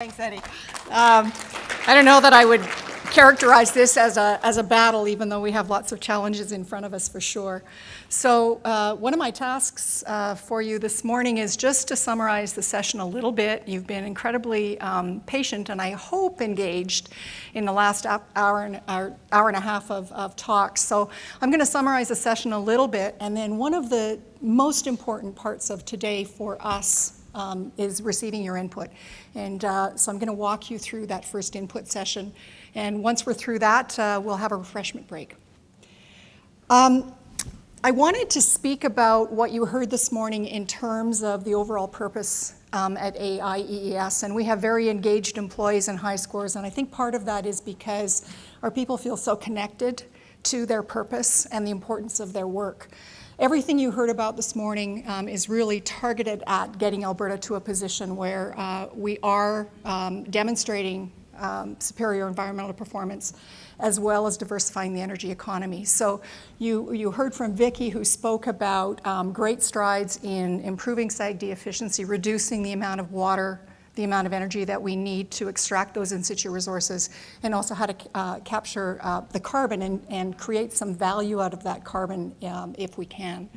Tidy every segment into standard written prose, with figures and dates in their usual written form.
Thanks, Eddie. I don't know that I would characterize this as a battle, even though we have lots of challenges in front of us for sure. So one of my tasks for you this morning is just to summarize the session a little bit. You've been incredibly patient and I hope engaged in the last hour and a half of talks. So I'm going to summarize the session a little bit, and then one of the most important parts of today for us is receiving your input. And so I'm going to walk you through that first input session. And once we're through that, we'll have a refreshment break. I wanted to speak about what you heard this morning in terms of the overall purpose at AI-EES. And we have very engaged employees and high scores. And I think part of that is because our people feel so connected to their purpose and the importance of their work. Everything you heard about this morning is really targeted at getting Alberta to a position where we are demonstrating superior environmental performance as well as diversifying the energy economy. So you heard from Vicki, who spoke about great strides in improving SAGD efficiency, reducing the amount of water, the amount of energy that we need to extract those in situ resources, and also how to capture the carbon and create some value out of that carbon if we can.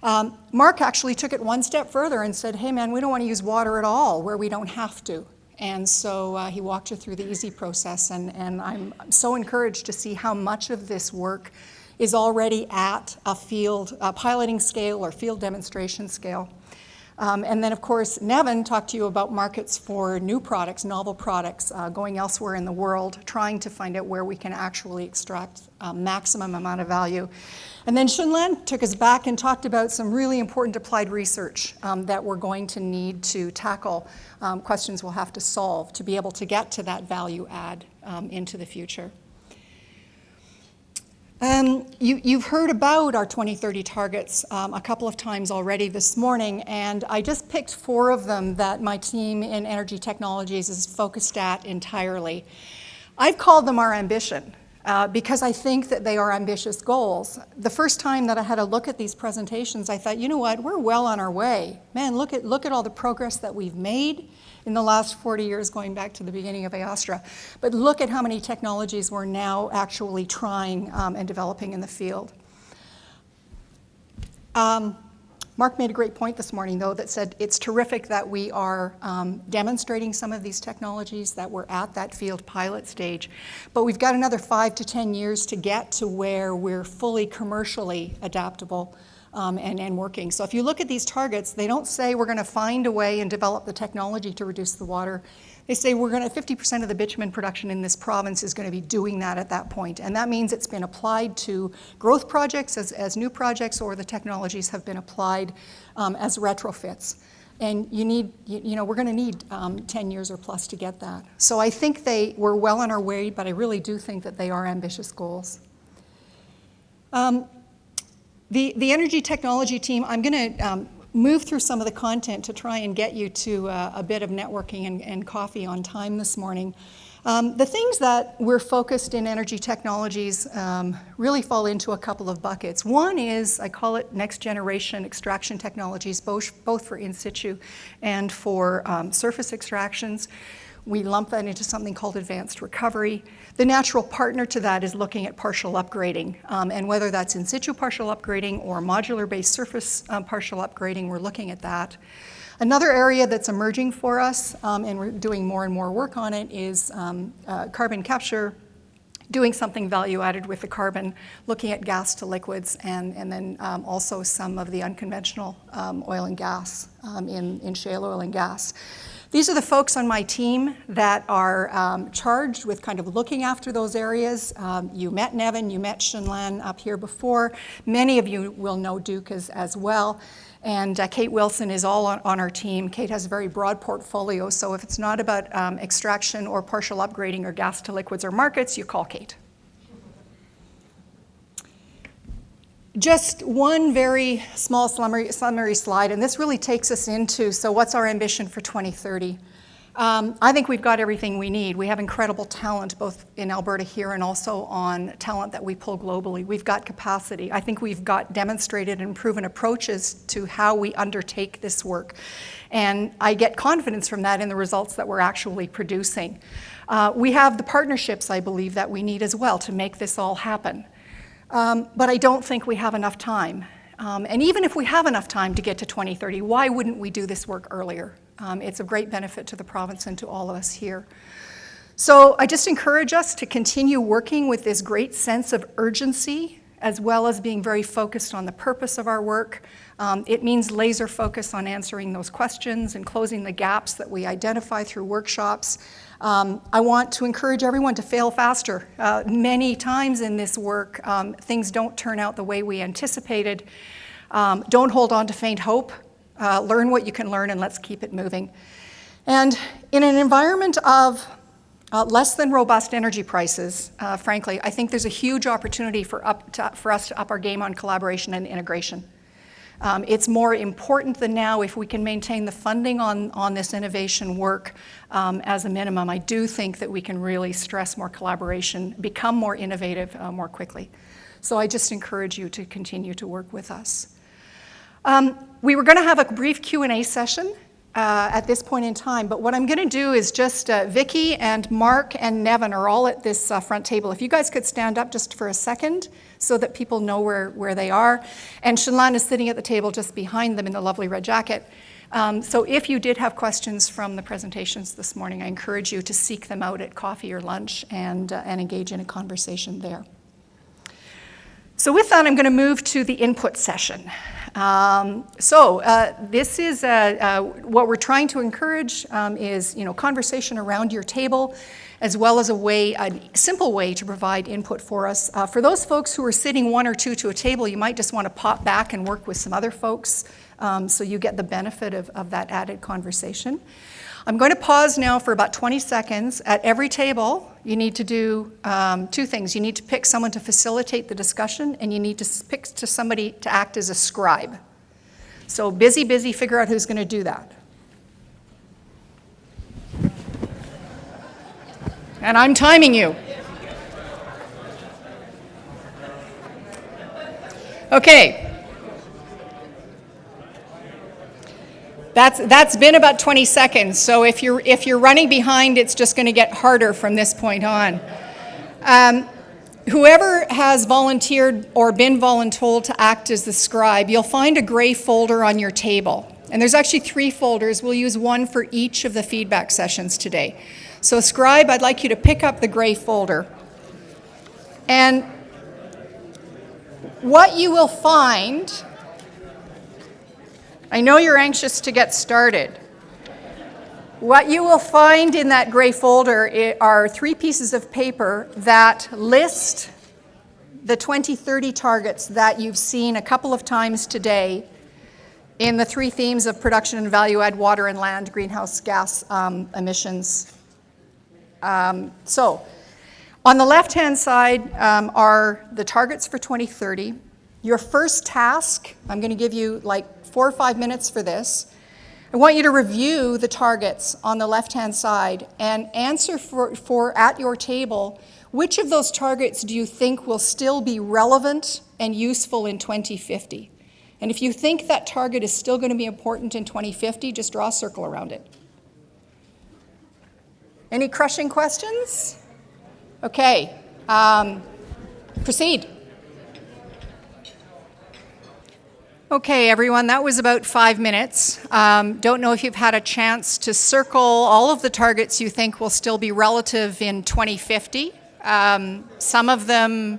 Mark actually took it one step further and said, hey man, we don't want to use water at all where we don't have to. And so he walked you through the EASY process, and I'm so encouraged to see how much of this work is already at a field piloting scale or field demonstration scale. And then, of course, Nevin talked to you about markets for new products, novel products, going elsewhere in the world, trying to find out where we can actually extract maximum amount of value. And then Shunlan took us back and talked about some really important applied research that we're going to need to tackle, questions we'll have to solve to be able to get to that value add into the future. You've heard about our 2030 targets a couple of times already this morning, and I just picked 4 of them that my team in Energy Technologies is focused at entirely. I've called them our ambition because I think that they are ambitious goals. The first time that I had a look at these presentations, I thought, you know what, we're well on our way. Man, look at all the progress that we've made in the last 40 years, going back to the beginning of AOSTRA. But look at how many technologies we're now actually trying and developing in the field. Mark made a great point this morning, though, that said it's terrific that we are demonstrating some of these technologies, that we're at that field pilot stage. But we've got another 5 to 10 years to get to where we're fully commercially adaptable and working. So if you look at these targets, they don't say we're going to find a way and develop the technology to reduce the water. They say we're going to 50% of the bitumen production in this province is going to be doing that at that point. And that means it's been applied to growth projects as new projects, or the technologies have been applied as retrofits. And we're going to need 10 years or plus to get that. So I think we're well on our way, but I really do think that they are ambitious goals. The Energy Technology team, I'm going to move through some of the content to try and get you to a bit of networking and coffee on time this morning. The things that we're focused in Energy Technologies really fall into a couple of buckets. One is, I call it next generation extraction technologies, both for in situ and for surface extractions. We lump that into something called advanced recovery. The natural partner to that is looking at partial upgrading, and whether that's in situ partial upgrading or modular-based surface partial upgrading, we're looking at that. Another area that's emerging for us, and we're doing more and more work on it, is carbon capture, doing something value-added with the carbon, looking at gas to liquids, and then also some of the unconventional oil and gas in shale oil and gas. These are the folks on my team that are charged with kind of looking after those areas. You met Nevin, you met Shunlan up here before. Many of you will know Duke as well. And Kate Wilson is all on our team. Kate has a very broad portfolio, so if it's not about extraction or partial upgrading or gas to liquids or markets, you call Kate. Just one very small summary slide, and this really takes us into, so what's our ambition for 2030? I think we've got everything we need. We have incredible talent, both in Alberta here and also on talent that we pull globally. We've got capacity. I think we've got demonstrated and proven approaches to how we undertake this work. And I get confidence from that in the results that we're actually producing. We have the partnerships, I believe, that we need as well to make this all happen. But I don't think we have enough time. And even if we have enough time to get to 2030, why wouldn't we do this work earlier? It's a great benefit to the province and to all of us here. So I just encourage us to continue working with this great sense of urgency, as well as being very focused on the purpose of our work. It means laser focus on answering those questions and closing the gaps that we identify through workshops. I want to encourage everyone to fail faster. Many times in this work, things don't turn out the way we anticipated. Don't hold on to faint hope. Learn what you can learn, and let's keep it moving. And in an environment of less than robust energy prices, frankly, I think there's a huge opportunity for us to up our game on collaboration and integration. It's more important than now if we can maintain the funding on this innovation work as a minimum. I do think that we can really stress more collaboration, become more innovative more quickly. So I just encourage you to continue to work with us. We were going to have a brief Q&A session at this point in time, but what I'm going to do is just Vicki and Mark and Nevin are all at this front table. If you guys could stand up just for a second so that people know where they are. And Shanlan is sitting at the table just behind them in the lovely red jacket. So if you did have questions from the presentations this morning, I encourage you to seek them out at coffee or lunch and engage in a conversation there. So with that, I'm going to move to the input session. This is what we're trying to encourage is conversation around your table, as well as a simple way to provide input for us. For those folks who are sitting one or two to a table, you might just want to pop back and work with some other folks so you get the benefit of that added conversation. I'm going to pause now for about 20 seconds. At every table, you need to do two things. You need to pick someone to facilitate the discussion, and you need to pick somebody to act as a scribe. So busy, figure out who's going to do that. And I'm timing you. Okay. That's been about 20 seconds, so if you're running behind, it's just going to get harder from this point on. Whoever has volunteered or been voluntold to act as the scribe, you'll find a gray folder on your table. And there's actually 3 folders. We'll use one for each of the feedback sessions today. So scribe, I'd like you to pick up the gray folder. And what you will find, I know you're anxious to get started. What you will find in that gray folder are 3 pieces of paper that list the 2030 targets that you've seen a couple of times today in the 3 themes of production and value add, water and land, greenhouse gas emissions. So on the left-hand side are the targets for 2030. Your first task, I'm going to give you like 4 or 5 minutes for this. I want you to review the targets on the left-hand side and answer for at your table, which of those targets do you think will still be relevant and useful in 2050? And if you think that target is still going to be important in 2050, just draw a circle around it. Any crushing questions? Okay, proceed. Okay, everyone, that was about 5 minutes. Don't know if you've had a chance to circle all of the targets you think will still be relative in 2050. Some of them,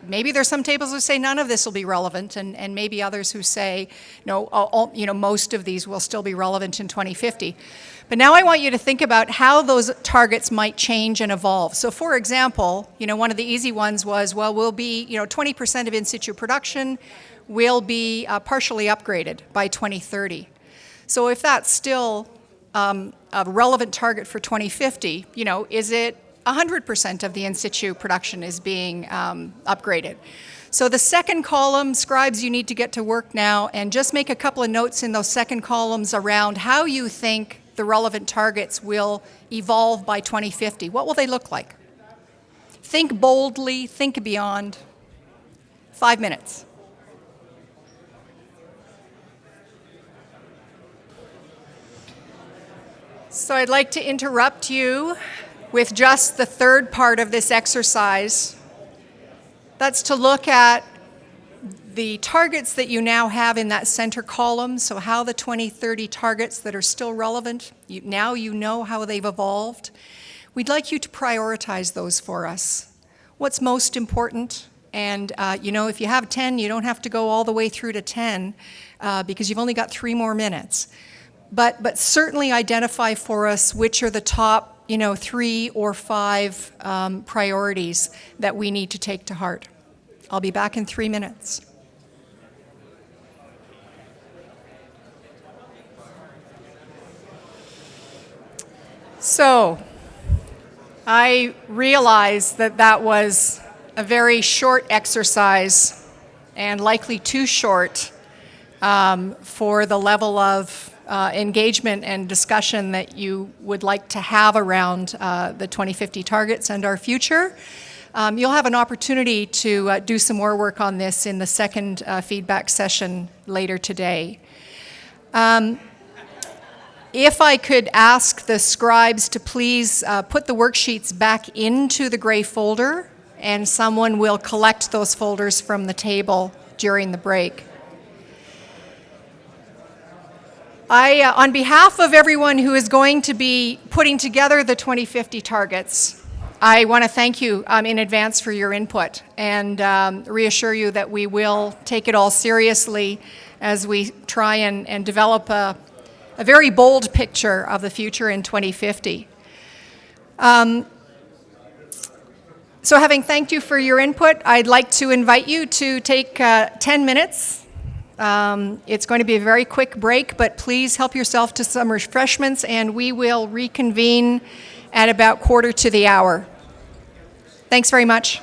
maybe there's some tables who say none of this will be relevant, and maybe others who say, no, most of these will still be relevant in 2050. But now I want you to think about how those targets might change and evolve. So for example, one of the easy ones was, well, we'll be, 20% of in-situ production will be partially upgraded by 2030. So if that's still a relevant target for 2050, is it 100% of the in-situ production is being upgraded? So the second column, scribes, you need to get to work now and just make a couple of notes in those second columns around how you think the relevant targets will evolve by 2050? What will they look like? Think boldly, think beyond. 5 minutes. So I'd like to interrupt you with just the third part of this exercise. That's to look at the targets that you now have in that center column, so how the 2030 targets that are still relevant, now you know how they've evolved. We'd like you to prioritize those for us. What's most important? And if you have 10, you don't have to go all the way through to 10 because you've only got 3 more minutes. But certainly identify for us which are the top 3 or 5 priorities that we need to take to heart. I'll be back in 3 minutes. So, I realize that was a very short exercise and likely too short for the level of engagement and discussion that you would like to have around the 2050 targets and our future. You'll have an opportunity to do some more work on this in the second feedback session later today. If I could ask the scribes to please put the worksheets back into the gray folder, and someone will collect those folders from the table during the break. On behalf of everyone who is going to be putting together the 2050 targets, I want to thank you in advance for your input and reassure you that we will take it all seriously as we try and develop a very bold picture of the future in 2050. So having thanked you for your input, I'd like to invite you to take 10 minutes. It's going to be a very quick break, but please help yourself to some refreshments, and we will reconvene at about 1:45. Thanks very much.